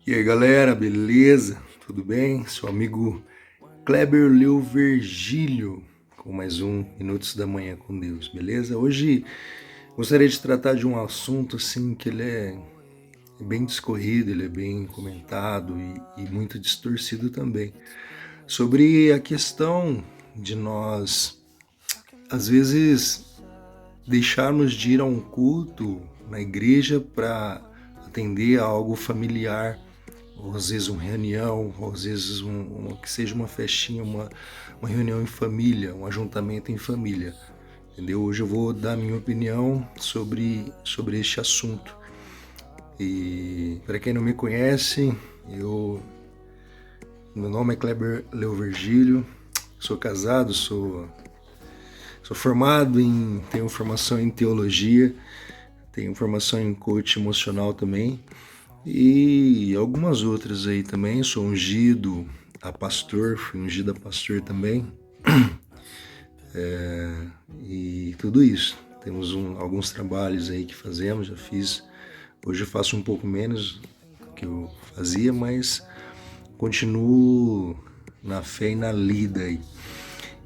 E aí galera, beleza? Tudo bem? Seu amigo Kleber Leo Virgílio com mais um Minutos da Manhã com Deus, beleza? Hoje gostaria de tratar de um assunto assim que ele é bem discorrido, ele é bem comentado e muito distorcido também. Sobre a questão de nós, às vezes, deixarmos de ir a um culto na igreja para atender a algo familiar, ou às vezes uma reunião, ou às vezes que seja uma festinha, uma reunião em família, um ajuntamento em família. Entendeu? Hoje eu vou dar a minha opinião sobre este assunto. E para quem não me conhece, meu nome é Kleber Leo Virgílio, sou casado, sou formado tenho formação em teologia, tenho formação em coach emocional também e algumas outras aí também. Sou ungido a pastor, fui ungido a pastor também. E tudo isso. Temos alguns trabalhos aí que fazemos, já fiz. Hoje eu faço um pouco menos do que eu fazia, mas continuo na fé e na lida aí.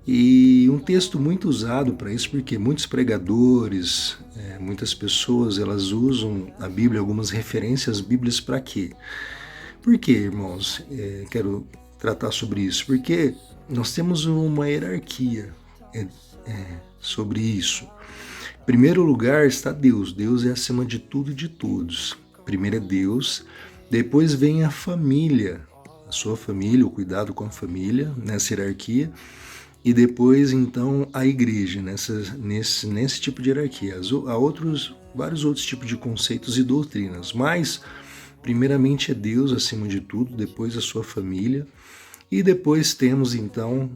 E um texto muito usado para isso, porque muitos pregadores, muitas pessoas, elas usam a Bíblia, algumas referências bíblicas para quê? Por quê, irmãos? Quero tratar sobre isso. Porque nós temos uma hierarquia sobre isso. Em primeiro lugar está Deus. Deus é acima de tudo e de todos. Primeiro é Deus, depois vem a família, a sua família, o cuidado com a família, nessa hierarquia. E depois, então, a igreja, nesse tipo de hierarquia. Há vários outros tipos de conceitos e doutrinas, mas, primeiramente, é Deus acima de tudo, depois a sua família, e depois temos, então,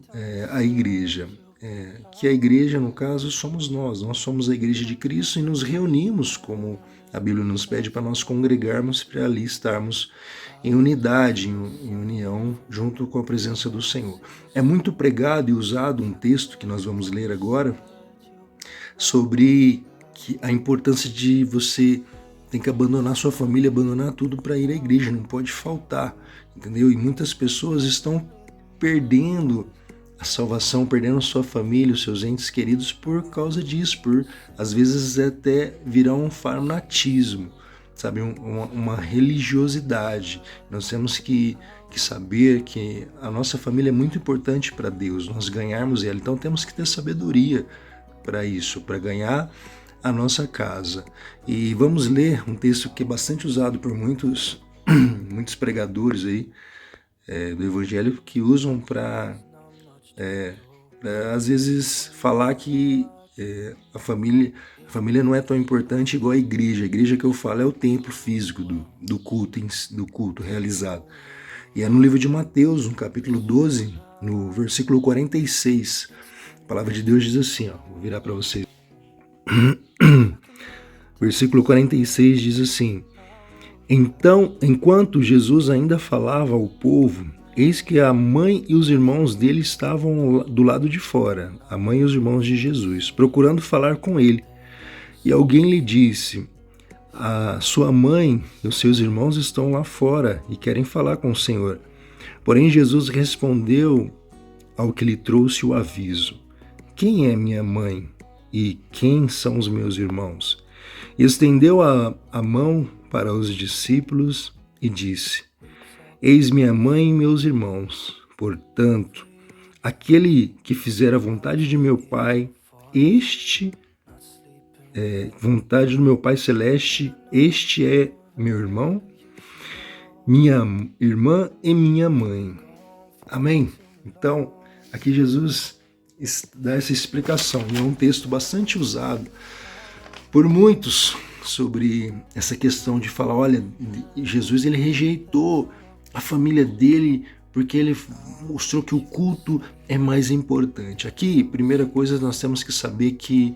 a igreja. Que a igreja, no caso, somos nós somos a igreja de Cristo e nos reunimos, como a Bíblia nos pede, para nós congregarmos, para ali estarmos em unidade, em união, junto com a presença do Senhor. É muito pregado e usado um texto que nós vamos ler agora sobre a importância de você tem que abandonar sua família, abandonar tudo para ir à igreja, não pode faltar, entendeu? E muitas pessoas estão perdendo a salvação, perdendo sua família, os seus entes queridos por causa disso, por às vezes até virar um fanatismo, sabe, uma religiosidade. Nós temos que saber que a nossa família é muito importante para Deus, nós ganharmos ela, então temos que ter sabedoria para isso, para ganhar a nossa casa. E vamos ler um texto que é bastante usado por muitos pregadores aí do Evangelho, que usam para às vezes falar que a família não é tão importante igual a igreja. A igreja que eu falo é o templo físico do culto realizado. E é no livro de Mateus, no capítulo 12, no versículo 46. A palavra de Deus diz assim, ó, vou virar para vocês. Versículo 46 diz assim: Então, enquanto Jesus ainda falava ao povo, eis que a mãe e os irmãos dele estavam do lado de fora, a mãe e os irmãos de Jesus, procurando falar com ele. E alguém lhe disse: A sua mãe e os seus irmãos estão lá fora e querem falar com o Senhor. Porém, Jesus respondeu ao que lhe trouxe o aviso: Quem é minha mãe e quem são os meus irmãos? E estendeu a mão para os discípulos e disse: Eis minha mãe e meus irmãos. Portanto, aquele que fizer a vontade de meu Pai, vontade do meu Pai Celeste, este é meu irmão, minha irmã e minha mãe. Amém? Então, aqui Jesus dá essa explicação. E é um texto bastante usado por muitos sobre essa questão de falar, olha, Jesus ele rejeitou a família dele porque ele mostrou que o culto é mais importante. Aqui, primeira coisa, nós temos que saber que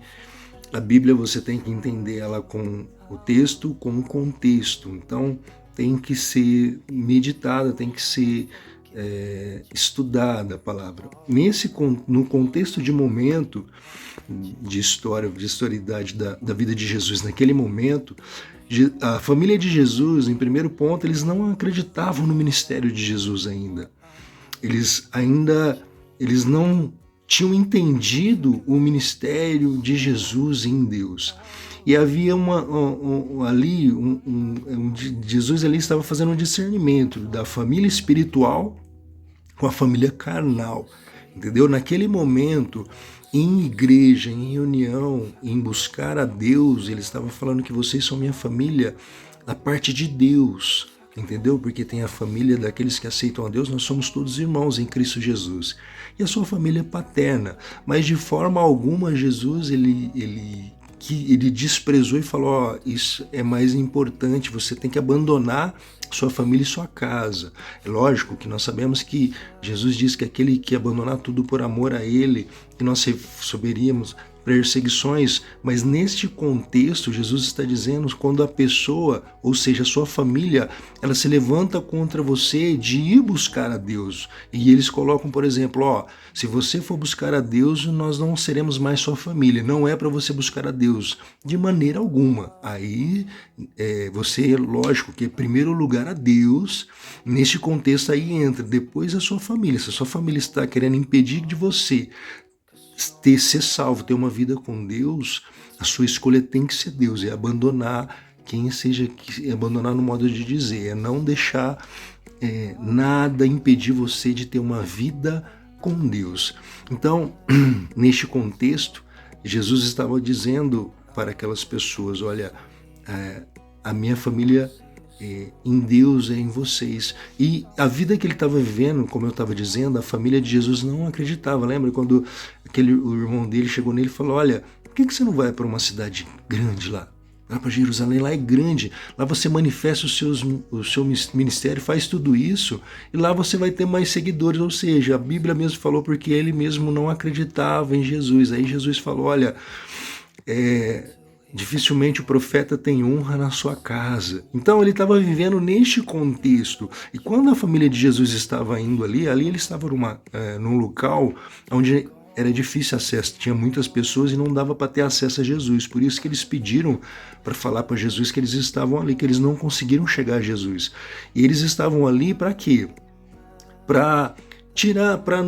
a Bíblia você tem que entender ela com o texto, com o contexto. Então, tem que ser meditada, tem que ser estudada a palavra. No contexto de momento, de historicidade da vida de Jesus naquele momento, A família de Jesus, em primeiro ponto, eles não acreditavam no ministério de Jesus ainda. Eles não tinham entendido o ministério de Jesus em Deus. E havia Jesus ali estava fazendo um discernimento da família espiritual com a família carnal, entendeu? Naquele momento, em igreja, em reunião, em buscar a Deus, ele estava falando que vocês são minha família da parte de Deus, entendeu? Porque tem a família daqueles que aceitam a Deus, nós somos todos irmãos em Cristo Jesus. E a sua família paterna, mas de forma alguma Jesus, ele desprezou e falou, ó, isso é mais importante, você tem que abandonar sua família e sua casa. É lógico que nós sabemos que Jesus diz que aquele que abandonar tudo por amor a ele, que nós receberíamos perseguições, mas neste contexto Jesus está dizendo quando a pessoa, ou seja, a sua família, ela se levanta contra você de ir buscar a Deus. E eles colocam, por exemplo, ó, se você for buscar a Deus, nós não seremos mais sua família. Não é para você buscar a Deus de maneira alguma. Aí você, lógico, que em primeiro lugar a Deus, neste contexto aí entra, depois a sua família. Se a sua família está querendo impedir de você ser salvo, ter uma vida com Deus, a sua escolha tem que ser Deus, é abandonar abandonar no modo de dizer, é não deixar nada impedir você de ter uma vida com Deus. Então, neste contexto, Jesus estava dizendo para aquelas pessoas, olha, a minha família em Deus é em vocês. E a vida que ele estava vivendo, como eu estava dizendo, a família de Jesus não acreditava. Lembra quando o irmão dele chegou nele e falou, olha, por que você não vai para uma cidade grande lá? Vai para Jerusalém, lá é grande, lá você manifesta o seu ministério, faz tudo isso, e lá você vai ter mais seguidores, ou seja, a Bíblia mesmo falou porque ele mesmo não acreditava em Jesus. Aí Jesus falou, olha, dificilmente o profeta tem honra na sua casa. Então ele estava vivendo neste contexto. E quando a família de Jesus estava indo ali eles estavam num local onde era difícil acesso, tinha muitas pessoas e não dava para ter acesso a Jesus. Por isso que eles pediram para falar para Jesus que eles estavam ali, que eles não conseguiram chegar a Jesus. E eles estavam ali para quê?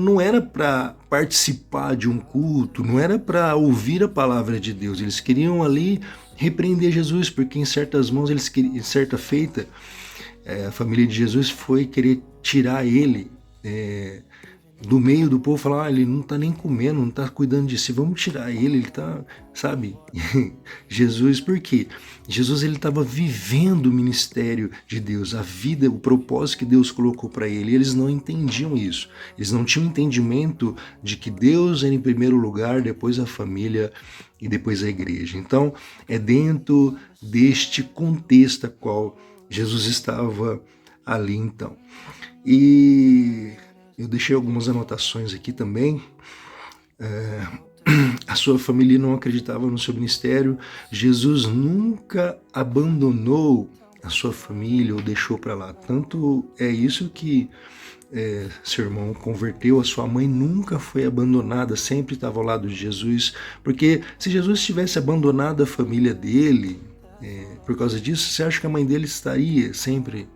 Não era para participar de um culto, não era para ouvir a palavra de Deus. Eles queriam ali repreender Jesus, porque em certas mãos, em certa feita, a família de Jesus foi querer tirar ele do meio do povo, falar, ele não está nem comendo, não está cuidando de si, vamos tirar ele está, sabe? Jesus, por quê? Jesus, ele estava vivendo o ministério de Deus, a vida, o propósito que Deus colocou para ele, e eles não entendiam isso, eles não tinham entendimento de que Deus era em primeiro lugar, depois a família e depois a igreja. Então, é dentro deste contexto a qual Jesus estava ali, então. E eu deixei algumas anotações aqui também. A sua família não acreditava no seu ministério. Jesus nunca abandonou a sua família ou deixou para lá. Tanto é isso que seu irmão converteu, a sua mãe nunca foi abandonada, sempre estava ao lado de Jesus. Porque se Jesus tivesse abandonado a família dele, por causa disso, você acha que a mãe dele estaria sempre...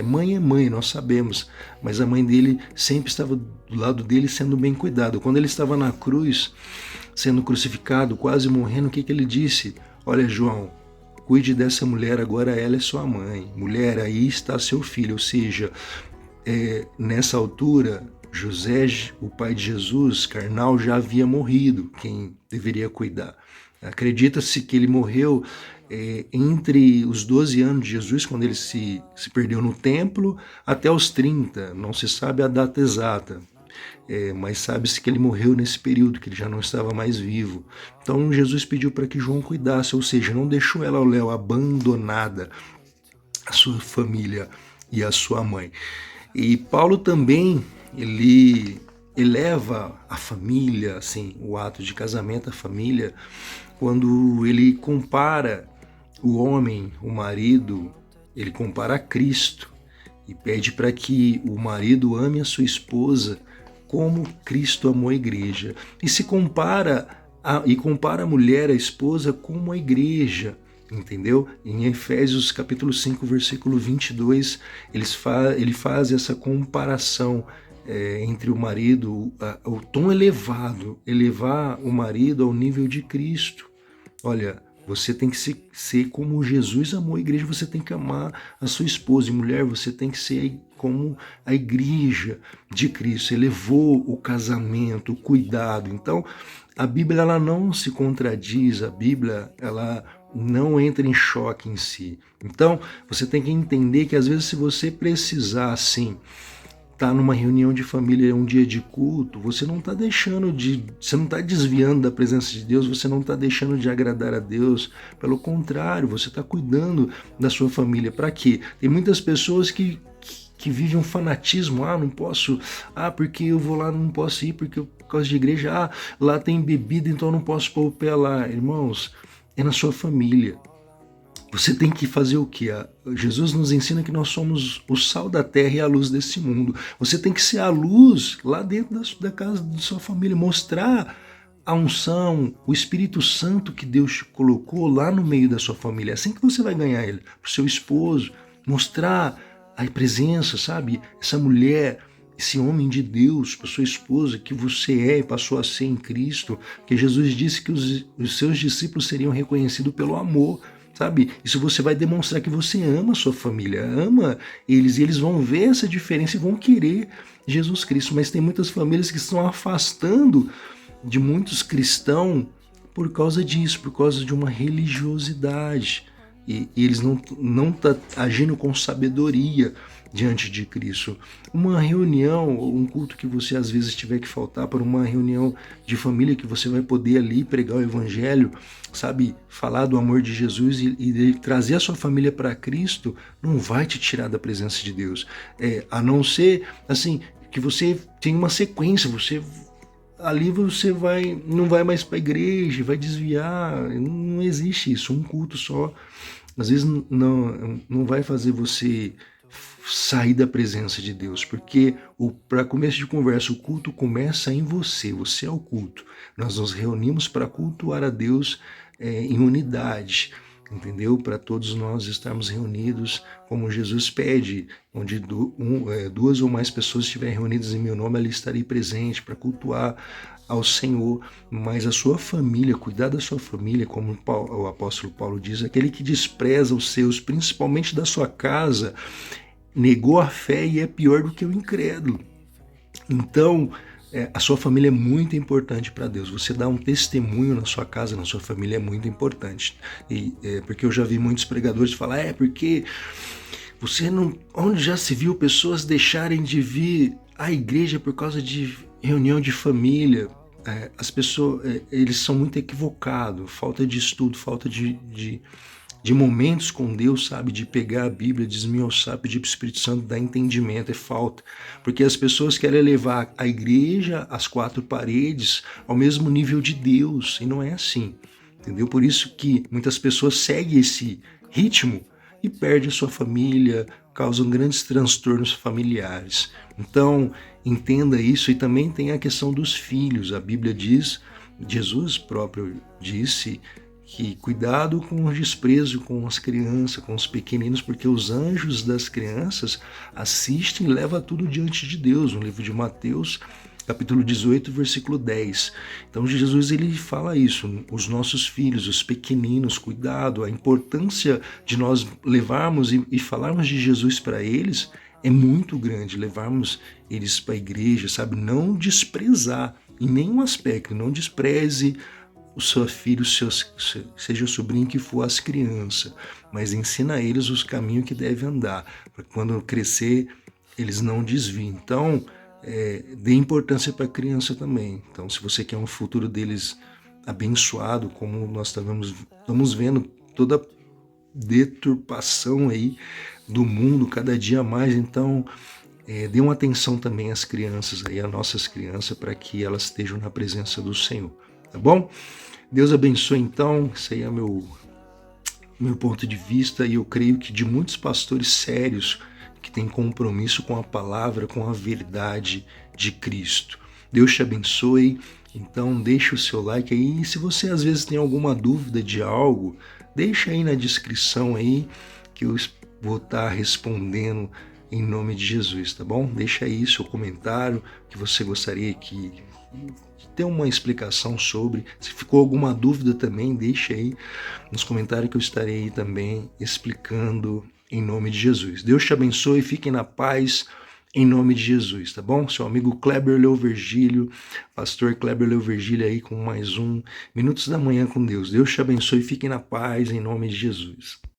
Mãe é mãe, nós sabemos, mas a mãe dele sempre estava do lado dele sendo bem cuidado. Quando ele estava na cruz, sendo crucificado, quase morrendo, o que ele disse? Olha, João, cuide dessa mulher, agora ela é sua mãe. Mulher, aí está seu filho. Ou seja, nessa altura, José, o pai de Jesus, carnal, já havia morrido, quem deveria cuidar. Acredita-se que ele morreu entre os 12 anos de Jesus, quando ele se perdeu no templo, até os 30, não se sabe a data exata, mas sabe-se que ele morreu nesse período, que ele já não estava mais vivo. Então Jesus pediu para que João cuidasse, ou seja, não deixou ela ao léu, abandonada, a sua família e a sua mãe. E Paulo também, ele eleva a família, assim, o ato de casamento, a família, quando ele compara o homem, o marido, ele compara a Cristo e pede para que o marido ame a sua esposa como Cristo amou a igreja. E compara a mulher, a esposa, como a igreja. entendeu? Em Efésios capítulo 5, versículo 22, ele faz essa comparação entre o marido, o tom elevado, elevar o marido ao nível de Cristo. Olha, você tem que ser como Jesus amou a igreja, você tem que amar a sua esposa. E mulher, você tem que ser como a igreja de Cristo. Elevou o casamento, o cuidado. Então, a Bíblia ela não se contradiz, a Bíblia ela não entra em choque em si. Então, você tem que entender que às vezes se você precisar assim, tá numa reunião de família, um dia de culto, você não está você não está desviando da presença de Deus, você não está deixando de agradar a Deus, pelo contrário, você está cuidando da sua família. Para quê? Tem muitas pessoas que vivem um fanatismo, não posso, porque eu vou lá, não posso ir porque por causa de igreja, lá tem bebida, então eu não posso pôr o pé lá. Irmãos, é na sua família. Você tem que fazer o quê? Jesus nos ensina que nós somos o sal da terra e a luz desse mundo. Você tem que ser a luz lá dentro da casa da sua família, mostrar a unção, o Espírito Santo que Deus te colocou lá no meio da sua família. É assim que você vai ganhar ele, para o seu esposo, mostrar a presença, sabe? Essa mulher, esse homem de Deus, para sua esposa, que você é e passou a ser em Cristo, que Jesus disse que os seus discípulos seriam reconhecidos pelo amor. Sabe? Isso você vai demonstrar que você ama a sua família, ama eles, e eles vão ver essa diferença e vão querer Jesus Cristo. Mas tem muitas famílias que estão afastando de muitos cristãos por causa disso, por causa de uma religiosidade. E eles não tá agindo com sabedoria diante de Cristo. Uma reunião, um culto que você às vezes tiver que faltar para uma reunião de família que você vai poder ali pregar o evangelho, sabe, falar do amor de Jesus e trazer a sua família para Cristo, não vai te tirar da presença de Deus. A não ser, assim, que você tenha uma sequência, ali você não vai mais para a igreja, vai desviar, não existe isso. Um culto só, às vezes não vai fazer você sair da presença de Deus, porque para começo de conversa, o culto começa em você é o culto. Nós nos reunimos para cultuar a Deus em unidade, entendeu? Para todos nós estarmos reunidos como Jesus pede, onde duas ou mais pessoas estiverem reunidas em meu nome, ali estarei presente para cultuar ao Senhor. Mas a sua família, cuidar da sua família, como o apóstolo Paulo diz, aquele que despreza os seus, principalmente da sua casa, negou a fé e é pior do que o incrédulo. Então, a sua família é muito importante para Deus. Você dar um testemunho na sua casa, na sua família é muito importante. Porque eu já vi muitos pregadores falar, porque você não... Onde já se viu pessoas deixarem de vir à igreja por causa de reunião de família? As pessoas, eles são muito equivocados, falta de estudo, falta de momentos com Deus, sabe? De pegar a Bíblia, desmiuçar, pedir para o Espírito Santo dar entendimento, é falta. Porque as pessoas querem levar a igreja, as quatro paredes, ao mesmo nível de Deus, e não é assim, entendeu? Por isso que muitas pessoas seguem esse ritmo e perdem a sua família, causam grandes transtornos familiares. Então, entenda isso. E também tem a questão dos filhos. A Bíblia diz, Jesus próprio disse, que cuidado com o desprezo com as crianças, com os pequeninos, porque os anjos das crianças assistem e levam tudo diante de Deus. No livro de Mateus, capítulo 18, versículo 10. Então Jesus ele fala isso, os nossos filhos, os pequeninos, cuidado, a importância de nós levarmos e falarmos de Jesus para eles é muito grande, levarmos eles para a igreja, sabe? Não desprezar em nenhum aspecto, não despreze o seu filho, seja o sobrinho que for, as crianças, mas ensina a eles os caminhos que devem andar, para quando crescer eles não desviem. Então, dê importância para a criança também. Então, se você quer um futuro deles abençoado, como nós estamos vendo toda a deturpação aí do mundo cada dia mais, então dê uma atenção também às crianças, aí, às nossas crianças, para que elas estejam na presença do Senhor. Tá bom? Deus abençoe então, esse aí é meu ponto de vista, e eu creio que de muitos pastores sérios que têm compromisso com a palavra, com a verdade de Cristo. Deus te abençoe, então deixa o seu like aí, e se você às vezes tem alguma dúvida de algo, deixa aí na descrição aí que eu vou estar respondendo em nome de Jesus, tá bom? Deixa aí seu comentário que você gostaria que ter uma explicação sobre. Se ficou alguma dúvida também, deixa aí nos comentários que eu estarei aí também explicando em nome de Jesus. Deus te abençoe, fiquem na paz em nome de Jesus, tá bom? Seu amigo Kleber Leo Virgílio, pastor Kleber Leo Virgílio aí com mais um Minutos da Manhã com Deus. Deus te abençoe, fiquem na paz em nome de Jesus.